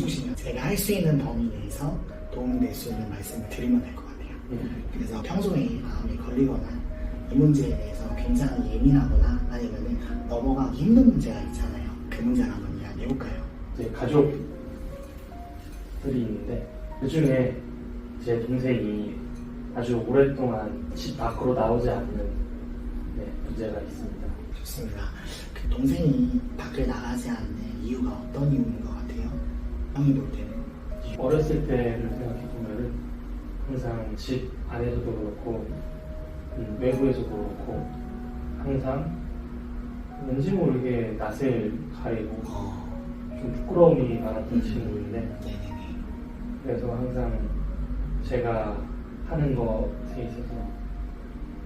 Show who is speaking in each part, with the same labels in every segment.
Speaker 1: 주시면 제가 할 수 있는 범위 내에서 도움이 될 수 있는 말씀을 드리면 될 것 같아요. 그래서 평소에 마음이 걸리거나 이 문제에 대해서 굉장히 예민하거나 아니면 넘어가기 힘든 문제가 있잖아요. 그 문제를 한번 이야기해볼까요?
Speaker 2: 제 가족들이 있는데 그 중에 제 동생이 아주 오랫동안 집 밖으로 나오지 않는 문제가 있습니다.
Speaker 1: 좋습니다. 그 동생이 밖을 나가지 않는 이유가 어떤 이유인 것 같아요? 형이 볼 때는?
Speaker 2: 어렸을 때를 생각해보면 항상 집 안에서도 그렇고 외부에서도 그렇고 항상 왠지 모르게 낯을 가리고 좀 부끄러움이 많았던 친구인데
Speaker 1: 네네네.
Speaker 2: 그래서 항상 제가 하는 것에 있어서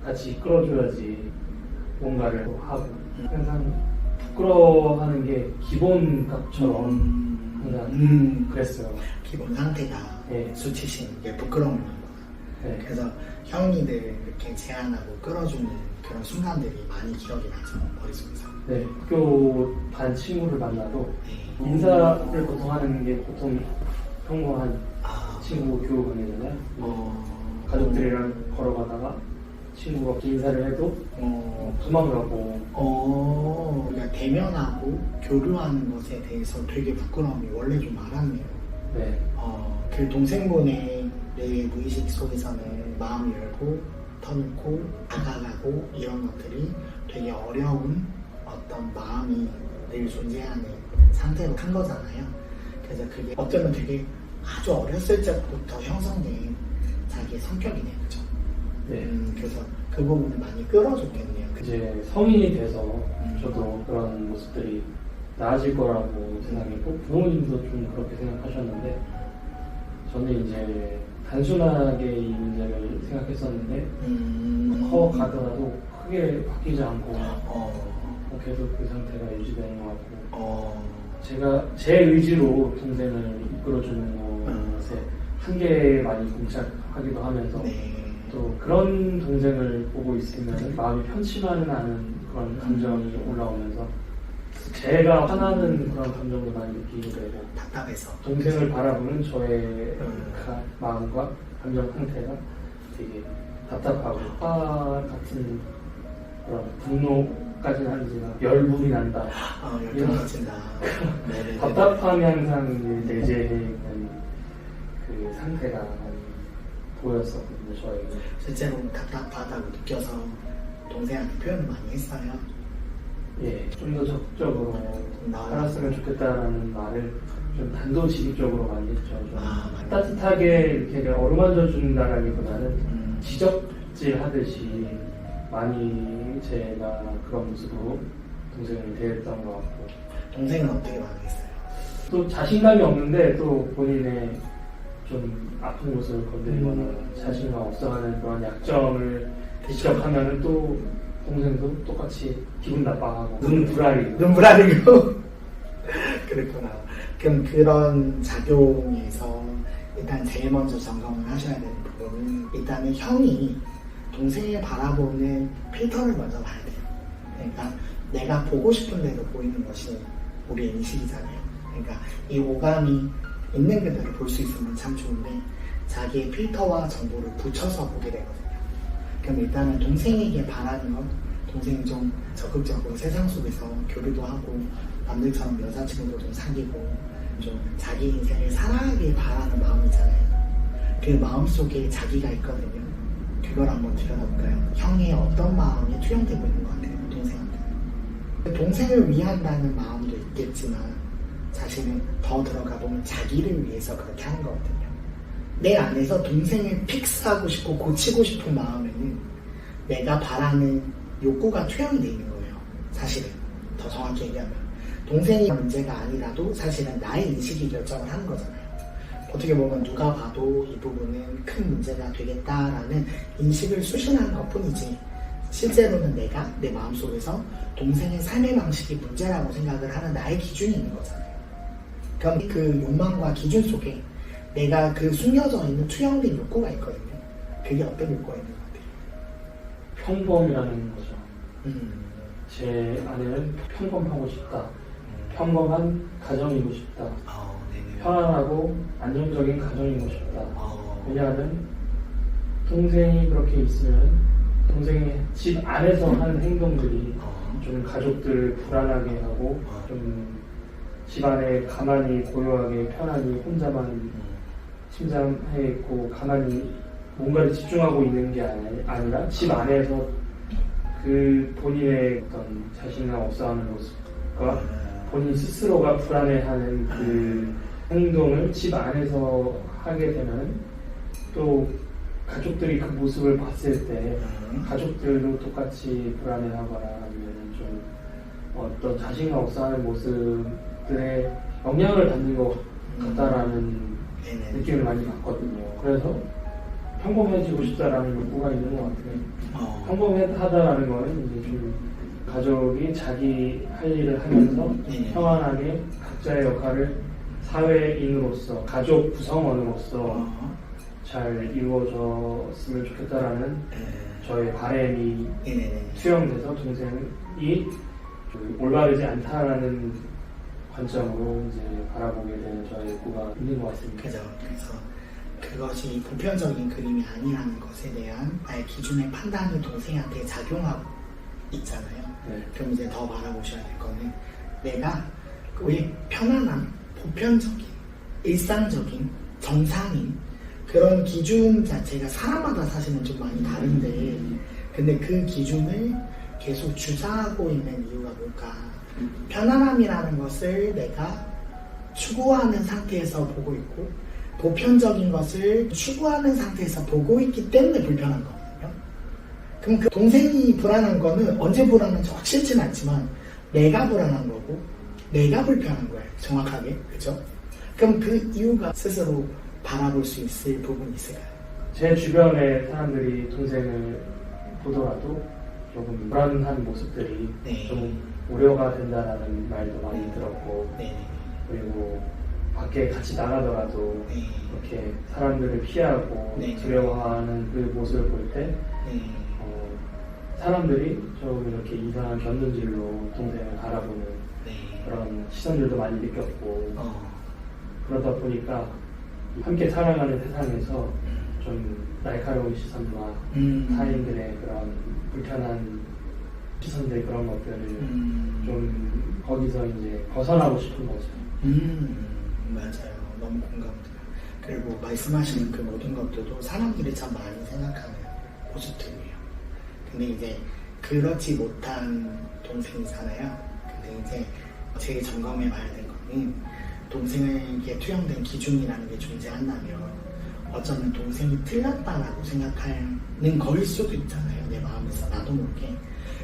Speaker 2: 같이 이끌어줘야지 뭔가를 하고 항상 부끄러워하는 게 기본값처럼 항상 그랬어요.
Speaker 1: 기본 상태가
Speaker 2: 네.
Speaker 1: 수치심, 이게 부끄러움인 거다.
Speaker 2: 네.
Speaker 1: 그래서 형이들 이렇게 제안하고 끌어주는 그런 순간들이 많이 기억이 나죠, 머릿속에서.
Speaker 2: 네, 학교 반 친구를 만나도
Speaker 1: 네.
Speaker 2: 인사를 보통 하는 게 보통 평범한
Speaker 1: 아,
Speaker 2: 친구 교우 관계잖아요. 가족들이랑 걸어가다가 친구가 인사를 해도 도망가고
Speaker 1: 우리가 대면하고 교류하는 것에 대해서 되게 부끄러움이 원래 좀 많았네요.
Speaker 2: 네,
Speaker 1: 그 동생분의 내 무의식 속에서는 마음을 열고 터놓고 다가가고 이런 것들이 되게 어려운 어떤 마음이 늘 존재하는 상태로 한 거잖아요. 그래서 그게 어쩌면 되게 아주 어렸을 적부터 형성된 자기의 성격이네요, 그죠?
Speaker 2: 네.
Speaker 1: 그래서 그 부분을 많이 끌어줬겠네요.
Speaker 2: 이제 성인이 돼서 저도 그런 모습들이 나아질 거라고 생각했고 부모님도 좀 그렇게 생각하셨는데 저는 이제 단순하게 이 문제를 생각했었는데 커가더라도 크게 바뀌지 않고 계속 그 상태가 유지되는 것 같고 제가 제 의지로 동생을 이끌어주는 것에 한계에 많이 봉착하기도 하면서
Speaker 1: 네.
Speaker 2: 또 그런 동생을 보고 있으면 마음이 편치만은 않은 그런 감정이 올라오면서 제가 화나는 그런 감정도 많이 느끼게 되고
Speaker 1: 답답해서
Speaker 2: 동생을 바라보는 저의 마음과 감정 상태가 되게 답답하고 화 같은 그런 분노까지는 아니지만 열불이 난다.
Speaker 1: 열정 터진다.
Speaker 2: 답답함이 항상 내재해 있는 그 상태가 많이 보였었거든요, 저에게.
Speaker 1: 실제로 답답하다고 느껴서 동생한테 표현을 많이 했어요.
Speaker 2: 예, 좀 더 적극적으로 살았으면 좋겠다라는 말을 좀 단도직입적으로 많이 했죠. 좀 따뜻하게 이렇게 어루만져 준다라기보다는 지적질 하듯이 많이 제가 그런 모습으로 동생을 대했던 것 같고.
Speaker 1: 동생은 어떻게 반응했어요?
Speaker 2: 또 자신감이 없는데 또 본인의 좀 아픈 곳을 건드리거나 자신감 없어하는 그런 약점을 지적하면 또 동생도 똑같이 기분 나빠하고 눈물 아리고
Speaker 1: 그랬구나. 그럼 그런 작용에서 일단 제일 먼저 점검을 하셔야 되는 부분은 일단은 형이 동생을 바라보는 필터를 먼저 봐야 돼요. 그러니까 내가 보고 싶은 대로 보이는 것이 우리의 인식이잖아요. 그러니까 이 오감이 있는 그대로 볼 수 있으면 참 좋은데 자기의 필터와 정보를 붙여서 보게 되거든요. 그럼 일단은 동생에게 바라는 것, 동생이 좀 적극적으로 세상 속에서 교류도 하고 남들처럼 여자친구도 좀 사귀고 좀 자기 인생을 살아가길 바라는 마음이 있잖아요. 그 마음 속에 자기가 있거든요. 그걸 한번 들여다볼까요? 형의 어떤 마음이 투영되고 있는 것 같아요, 동생한테. 동생을 위한다는 마음도 있겠지만 사실은 더 들어가 보면 자기를 위해서 그렇게 하는 거거든요. 내 안에서 동생을 픽스하고 싶고 고치고 싶은 마음에는 내가 바라는 욕구가 투영이 되어 있는 거예요. 사실은 더 정확히 얘기하면 동생이 문제가 아니라도 사실은 나의 인식이 결정을 하는 거잖아요. 어떻게 보면 누가 봐도 이 부분은 큰 문제가 되겠다라는 인식을 수신하는 것 뿐이지 실제로는 내가 내 마음속에서 동생의 삶의 방식이 문제라고 생각을 하는 나의 기준이 있는 거잖아요. 그럼 그 욕망과 기준 속에 내가 그 숨겨져 있는 투영된 욕구가 있거든요. 그게 어떤 욕구가 있는 것 같아요?
Speaker 2: 평범이라는 거죠. 제 아내는 평범하고 싶다. 평범한 가정이고 싶다. 편안하고 안정적인 가정이고 싶다.
Speaker 1: 어.
Speaker 2: 왜냐하면 동생이 그렇게 있으면 동생이 집 안에서 하는 행동들이 좀 가족들을 불안하게 하고 좀 집안에 가만히 고요하게 편안히 혼자만 침잠해 있고 가만히 뭔가를 집중하고 있는 게 아니라 집 안에서 그 본인의 어떤 자신감 없어하는 모습과 본인 스스로가 불안해하는 그 행동을 집 안에서 하게 되면 또 가족들이 그 모습을 봤을 때 가족들도 똑같이 불안해하거나 아니면 좀 어떤 자신감 없어하는 모습들에 영향을 받는 것 같다라는 느낌을 많이 받거든요. 그래서 평범해지고 싶다라는 욕구가 있는 것 같아요. 평범하다라는 거는 이제 좀 가족이 자기 할 일을 하면서 평안하게 각자의 역할을 사회인으로서 가족 구성원으로서 잘 이루어졌으면 좋겠다라는 저의 바람이 투영돼서 동생이 올바르지 않다라는 관점으로 이제 바라보게 되는 저의 욕구가 있는 것 같습니다.
Speaker 1: 그죠. 그래서 그것이 보편적인 그림이 아니라는 것에 대한 나의 기준의 판단이 동생한테 작용하고 있잖아요.
Speaker 2: 네.
Speaker 1: 그럼 이제 더 바라보셔야 될 거는 내가 왜 편안함, 보편적인, 일상적인, 정상인 그런 기준 자체가 사람마다 사실은 좀 많이 다른데 근데 그 기준을 계속 주장하고 있는 이유가 뭘까? 편안함이라는 것을 내가 추구하는 상태에서 보고 있고 보편적인 것을 추구하는 상태에서 보고 있기 때문에 불편한 거거든요. 그럼 그 동생이 불안한 거는 언제 불안한지 확실치는 않지만 내가 불안한 거고 내가 불편한 거예요. 정확하게. 그죠? 그럼 그 이유가 스스로 바라볼 수 있을 부분이 있을까요?
Speaker 2: 제 주변의 사람들이 동생을 보더라도 조금 불안한 모습들이 좀 우려가 된다라는 말도 많이 들었고 그리고 밖에 같이 나가더라도 이렇게 사람들을 피하고 두려워하는 그 모습을 볼 때 사람들이 좀 이렇게 이상한 견눈질로 동생을 바라보는 그런 시선들도 많이 느꼈고 그러다 보니까 함께 살아가는 세상에서 좀 날카로운 시선과 타인들의 그런 불편한 시선들 그런 것들을 좀 거기서 이제 벗어나고 싶은 거죠.
Speaker 1: 맞아요. 너무 공감돼요. 그리고 말씀하시는 그 모든 것들도 사람들이 참 많이 생각하는 모습들이에요. 근데 이제 그렇지 못한 동생이잖아요. 근데 이제 제일 점검해 봐야 될 거는 동생에게 투영된 기준이라는 게 존재한다면 어쩌면 동생이 틀렸다라고 생각하는 거일 수도 있잖아요. 내 마음에서 나도 모르게.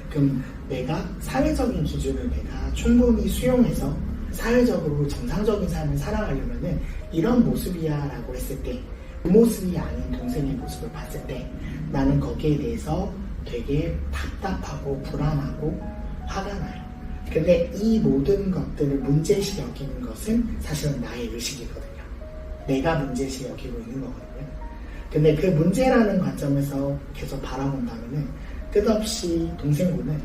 Speaker 1: 그럼 내가 사회적인 기준을 내가 충분히 수용해서 사회적으로 정상적인 삶을 살아가려면은 이런 모습이야 라고 했을 때 그 모습이 아닌 동생의 모습을 봤을 때 나는 거기에 대해서 되게 답답하고 불안하고 화가 나요. 근데 이 모든 것들을 문제시 여기는 것은 사실은 나의 의식이거든요. 내가 문제시 여기고 있는 거거든요. 근데 그 문제라는 관점에서 계속 바라본다면은 끝없이 동생분은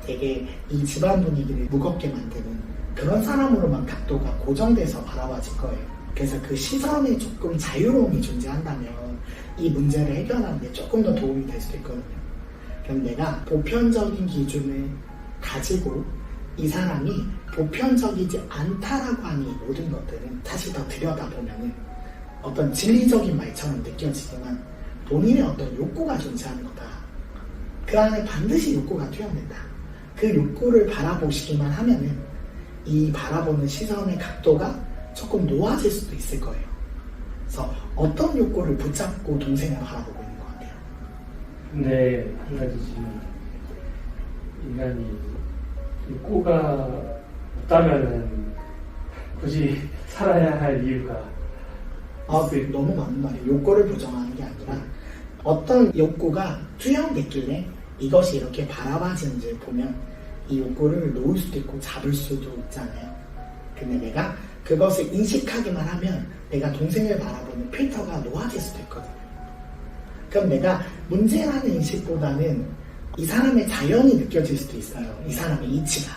Speaker 1: 되게 이 집안 분위기를 무겁게 만드는 그런 사람으로만 각도가 고정돼서 바라봐질 거예요. 그래서 그 시선에 조금 자유로움이 존재한다면 이 문제를 해결하는 데 조금 더 도움이 될 수도 있거든요. 그럼 내가 보편적인 기준을 가지고 이 사람이 보편적이지 않다라고 하는 이 모든 것들은 다시 더 들여다보면은 어떤 진리적인 말처럼 느껴지지만 본인의 어떤 욕구가 존재하는 거다. 그 안에 반드시 욕구가 투영된다. 그 욕구를 바라보시기만 하면은 이 바라보는 시선의 각도가 조금 놓아질 수도 있을 거예요. 그래서 어떤 욕구를 붙잡고 동생을 바라보고 있는 것 같아요.
Speaker 2: 근데 한 가지 질문. 인간이 욕구가 없다면은 굳이 살아야 할 이유가
Speaker 1: 너무 많은 말이에요. 욕구를 부정하는 게 아니라 어떤 욕구가 투영됐길래 이것이 이렇게 바라봐지는지를 보면 이 욕구를 놓을 수도 있고 잡을 수도 있잖아요. 근데 내가 그것을 인식하기만 하면 내가 동생을 바라보는 필터가 놓아질 수도 있거든요. 그럼 내가 문제라는 인식보다는 이 사람의 자연이 느껴질 수도 있어요. 이 사람의 이치가.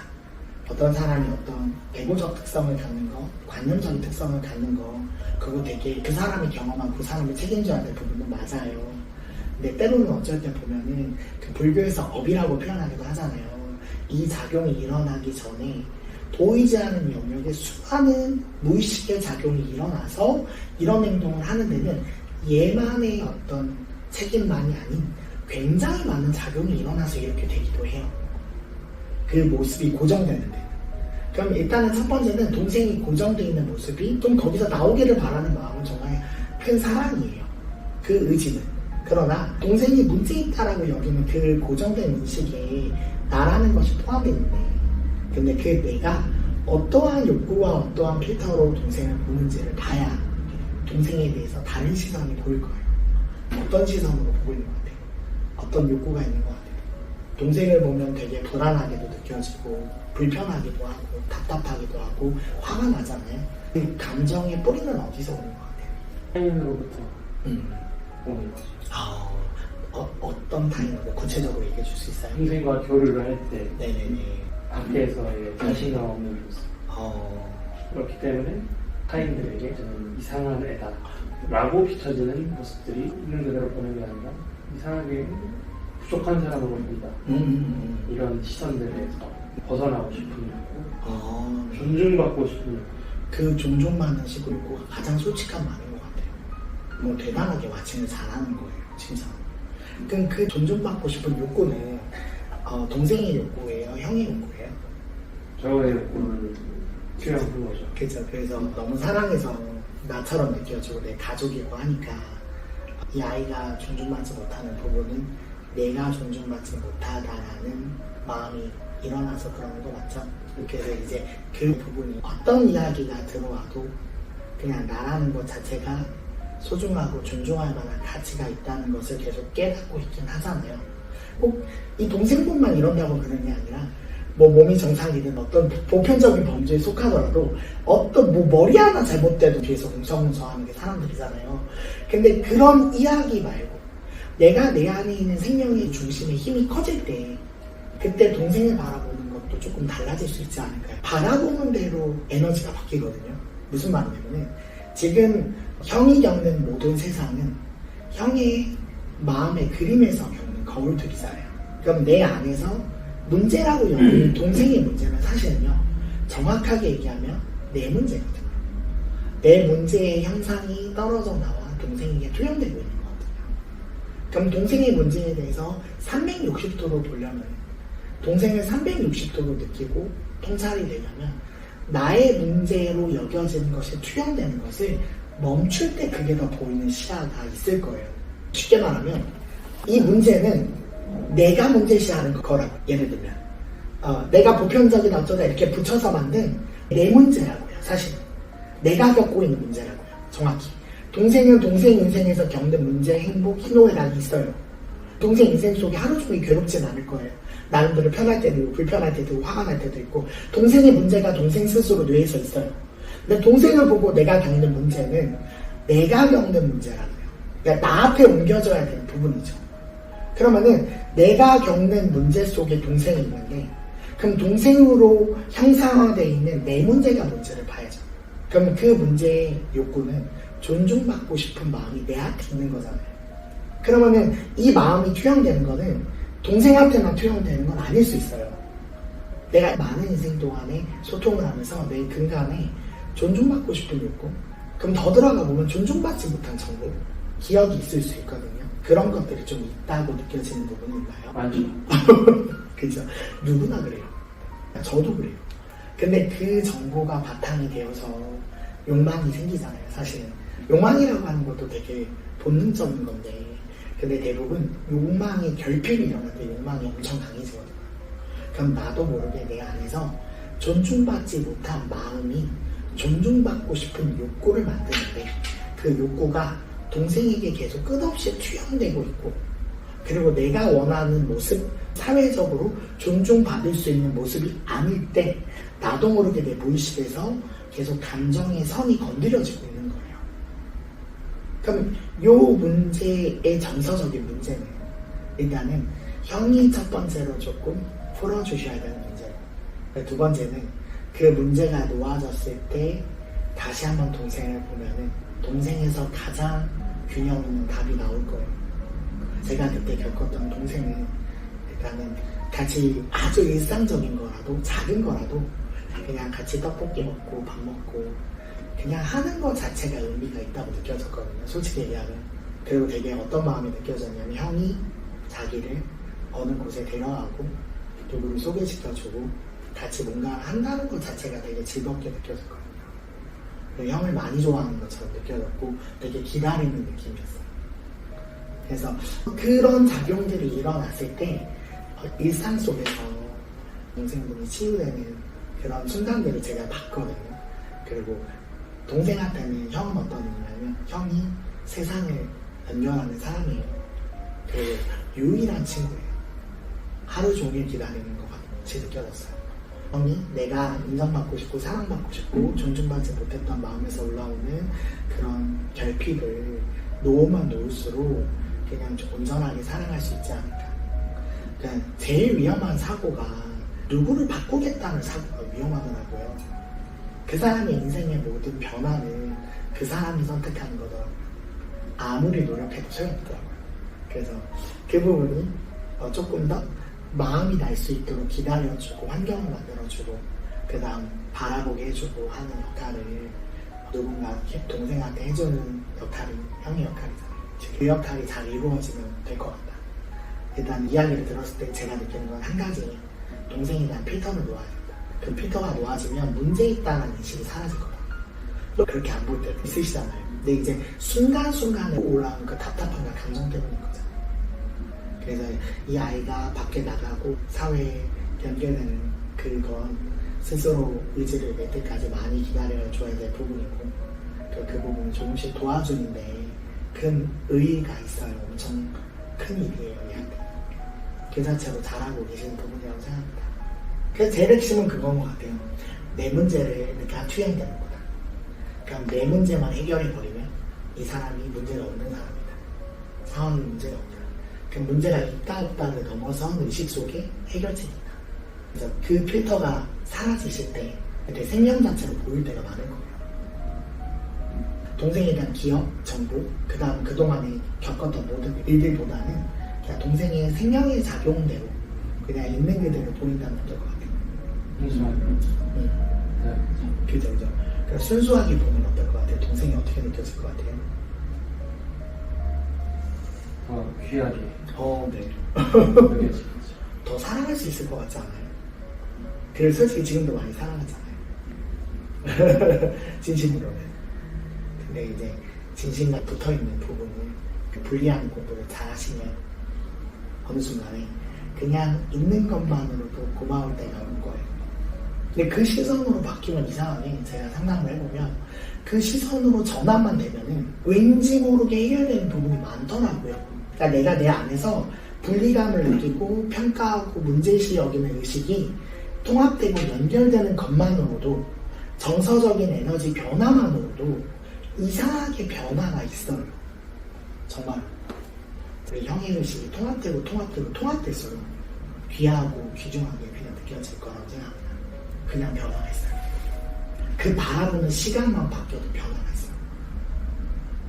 Speaker 1: 어떤 사람이 어떤 에고적 특성을 갖는 거, 관념적인 특성을 갖는 거, 그거 되게 그 사람이 경험한 그 사람을 책임져야 될 부분은 맞아요. 근데 때로는 어쩔 때 보면은 그 불교에서 업이라고 표현하기도 하잖아요. 이 작용이 일어나기 전에 보이지 않는 영역에 수많은 무의식의 작용이 일어나서 이런 행동을 하는 데는 얘만의 어떤 책임만이 아닌 굉장히 많은 작용이 일어나서 이렇게 되기도 해요. 그 모습이 고정되는데. 그럼 일단은 첫 번째는 동생이 고정되어 있는 모습이 좀 거기서 나오기를 바라는 마음은 정말 큰 사랑이에요. 그 의지는. 그러나 동생이 문제 있다라고 여기는 그 고정된 인식에 나라는 것이 포함되어 있는데, 근데 그 내가 어떠한 욕구와 어떠한 필터로 동생을 보는지를 봐야 동생에 대해서 다른 시선이 보일 거예요. 어떤 시선으로 보고 있는 것 같아요. 어떤 욕구가 있는 것 같아요. 동생을 보면 되게 불안하게도 느껴지고 불편하기도 하고 답답하기도 하고 화가 나잖아요. 그 감정의 뿌리는 어디서 오는 것 같아요?
Speaker 2: 타인으로부터 오는 거죠.
Speaker 1: 어떤 타인으로 구체적으로 얘기해 줄 수 있어요?
Speaker 2: 동생과 교류를 할 때
Speaker 1: 네네네.
Speaker 2: 밖에서의 자신감 없는 모습. 그렇기 때문에 타인들에게 저는 이상한 애다 라고 비춰지는 모습들이 있는 그대로 보는 게 아니라 이상하게 부족한 사람으로 본다. 이런 시선들에서 벗어나고 싶은 욕구, 존중받고 싶은 욕구.
Speaker 1: 그 존중받으시고 욕구가 가장 솔직한 마음인 것 같아요. 뭐 대단하게 와칭을 잘하는 거예요, 진짜. 그럼 그 존중받고 싶은 욕구는 동생의 욕구예요, 형의 욕구예요?
Speaker 2: 저의 욕구를 투영한 거죠.
Speaker 1: 그렇죠. 그래서 너무 사랑해서 나처럼 느껴지고 내 가족이고 하니까 이 아이가 존중받지 못하는 부분은 내가 존중받지 못하다라는 마음이 일어나서 그러는 거 맞죠? 그래서 이제 그 부분이 어떤 이야기가 들어와도 그냥 나라는 것 자체가 소중하고 존중할 만한 가치가 있다는 것을 계속 깨닫고 있긴 하잖아요. 꼭 이 동생뿐만 이런다고 그런 게 아니라 뭐 몸이 정상이든 어떤 보편적인 범죄에 속하더라도 어떤 뭐 머리 하나 잘못돼도 뒤에서 웅성웅성하는 게 사람들이잖아요. 근데 그런 이야기 말고 내가 내 안에 있는 생명의 중심의 힘이 커질 때 그때 동생을 바라보는 것도 조금 달라질 수 있지 않을까요? 바라보는 대로 에너지가 바뀌거든요. 무슨 말이냐면은 지금 형이 겪는 모든 세상은 형의 마음의 그림에서 겪는 거울들이잖아요. 그럼 내 안에서 문제라고 여기는 동생의 문제는 사실은요, 정확하게 얘기하면 내 문제거든요. 내 문제의 형상이 떨어져 나와 동생에게 투영되고 있는 거거든요. 그럼 동생의 문제에 대해서 360도로 보려면 동생을 360도로 느끼고 통찰이 되려면 나의 문제로 여겨지는 것이 투영되는 것을 멈출 때 그게 더 보이는 시야가 있을 거예요. 쉽게 말하면 이 문제는 내가 문제시하는 거라고. 예를 들면 내가 보편적인 어쩌다 이렇게 붙여서 만든 내 문제라고요. 사실 내가 겪고 있는 문제라고요. 정확히 동생은 동생 인생에서 겪는 문제, 행복, 희노애락이 있어요. 동생 인생 속에 하루 종일 괴롭진 않을 거예요. 나름대로 편할 때도 있고 불편할 때도 있고 화가 날 때도 있고 동생의 문제가 동생 스스로 뇌에서 있어요. 근데 동생을 보고 내가 겪는 문제는 내가 겪는 문제라고요. 그러니까 나한테 옮겨져야 되는 부분이죠. 그러면은 내가 겪는 문제 속에 동생이 있는데 그럼 동생으로 형상화되어 있는 내 문제가 뭔지를 봐야죠. 그럼 그 문제의 욕구는 존중받고 싶은 마음이 내한테 있는 거잖아요. 그러면은 이 마음이 투영되는 거는 동생한테만 투영되는 건 아닐 수 있어요. 내가 많은 인생 동안에 소통을 하면서 내 근간에 존중받고 싶은 욕구, 그럼 더 들어가 보면 존중받지 못한 정보, 기억이 있을 수 있거든요. 그런 것들이 좀 있다고 느껴지는 부분인가요?
Speaker 2: 많죠.
Speaker 1: 그죠. 누구나 그래요. 저도 그래요. 근데 그 정보가 바탕이 되어서 욕망이 생기잖아요. 사실은 욕망이라고 하는 것도 되게 본능적인 건데, 근데 대부분 욕망의 결핍이 일어날 때 욕망이 엄청 강해지거든요. 그럼 나도 모르게 내 안에서 존중받지 못한 마음이 존중받고 싶은 욕구를 만드는데, 그 욕구가 동생에게 계속 끝없이 투영되고 있고, 그리고 내가 원하는 모습, 사회적으로 존중받을 수 있는 모습이 아닐 때 나도 모르게 내 무의식에서 계속 감정의 선이 건드려지고 있는 거예요. 그럼 요 문제의 정서적인 문제는 일단은 형이 첫 번째로 조금 풀어주셔야 되는 문제고, 두 번째는 그 문제가 놓아졌을 때 다시 한번 동생을 보면은 동생에서 가장 균형 있는 답이 나올 거예요. 제가 그때 겪었던 동생은 일단은 같이 아주 일상적인 거라도 작은 거라도 그냥 같이 떡볶이 먹고 밥 먹고 그냥 하는 것 자체가 의미가 있다고 느껴졌거든요. 솔직히 얘기하면. 그리고 되게 어떤 마음이 느껴졌냐면 형이 자기를 어느 곳에 데려가고 누구를 소개시켜주고 같이 뭔가 한다는 것 자체가 되게 즐겁게 느껴졌거든요. 그리고 형을 많이 좋아하는 것처럼 느껴졌고 되게 기다리는 느낌이었어요. 그래서 그런 작용들이 일어났을 때 일상 속에서 동생분이 치유되는 그런 순간들을 제가 봤거든요. 그리고 동생한테는 형은 어떤 의미냐면 형이 세상을 연결하는 사람이에요. 그리고 유일한 친구예요. 하루 종일 기다리는 것 같이 느껴졌어요. 형이 내가 인정받고 싶고 사랑받고 싶고 존중받지 못했던 마음에서 올라오는 그런 결핍을 놓으면 놓을수록 그냥 좀 온전하게 사랑할 수 있지 않을까. 그러니까 제일 위험한 사고가 누구를 바꾸겠다는 사고가 위험하더라고요. 그 사람의 인생의 모든 변화는 그 사람이 선택하는 거더라고요. 아무리 노력해도 소용없더라고요. 그래서 그 부분이 조금 더 마음이 날 수 있도록 기다려주고 환경을 만들어주고 그 다음 바라보게 해주고 하는 역할을 누군가 동생한테 해주는 역할이 형의 역할이잖아요. 그 역할이 잘 이루어지면 될 것 같다. 일단 이야기를 들었을 때 제가 느끼는 건 한 가지. 동생에 대한 필터를 놓아야 된다. 그 필터가 놓아지면 문제 있다는 인식이 사라질 거다. 또 그렇게 안 볼 때 있으시잖아요. 근데 이제 순간순간에 올라오는 그 답답함과 감정 때문인 거잖아요. 그래서 이 아이가 밖에 나가고 사회에 연결되는 그건 스스로 의지를 낼 때까지 많이 기다려줘야 될 부분이고 그 부분을 조금씩 도와주는데 큰 의의가 있어요. 엄청 큰 일이에요. 얘한테. 그 자체로 잘하고 계시는 부분이라고 생각합니다. 그래서 제 핵심은 그건 것 같아요. 내 문제를 그냥 투영되는 거다. 그럼 내 문제만 해결해버리면 이 사람이 문제가 없는 사람이다. 상황이 문제가 없다. 그 문제가 있다 없다를 넘어선 의식 속에 해결책이다. 그래서 그 필터가 사라지실 때 그때 생명 자체로 보일 때가 많은 거예요. 동생에 대한 기억, 정보, 그 다음 그동안에 겪었던 모든 일들보다는 그냥 동생의 생명의 작용대로 그냥 있는 그대로 보인다면 어떨 것 같아요. 그죠, 그죠. 그러니까 순수하게 보면 어떨 것 같아요. 동생이 어떻게 느껴질 것 같아요?
Speaker 2: 귀하게.
Speaker 1: 네.
Speaker 2: 느껴지겠죠.
Speaker 1: 더 사랑할 수 있을 것 같지 않아요? 그래서 솔직히 지금도 많이 사랑하잖아요. 진심으로는. 근데 이제 진심과 붙어있는 부분을 그 분리하는 공부를 잘 하시면 어느 순간에 그냥 있는 것만으로도 고마울 때가 올 거예요. 근데 그 시선으로 바뀌면 이상하게 제가 상상을 해보면 그 시선으로 전환만 되면은 왠지 모르게 해결되는 부분이 많더라고요. 그러니까 내가 내 안에서 분리감을 느끼고 평가하고 문제시 여기는 의식이 통합되고 연결되는 것만으로도 정서적인 에너지 변화만으로도 이상하게 변화가 있어요. 정말 우리 형의 의식이 통합될수록 귀하고 귀중하게 그냥 느껴질 거라고 생각합니다. 그냥 변화가 있어요. 그 바라보는 시간만 바뀌어도 변화가 있어요.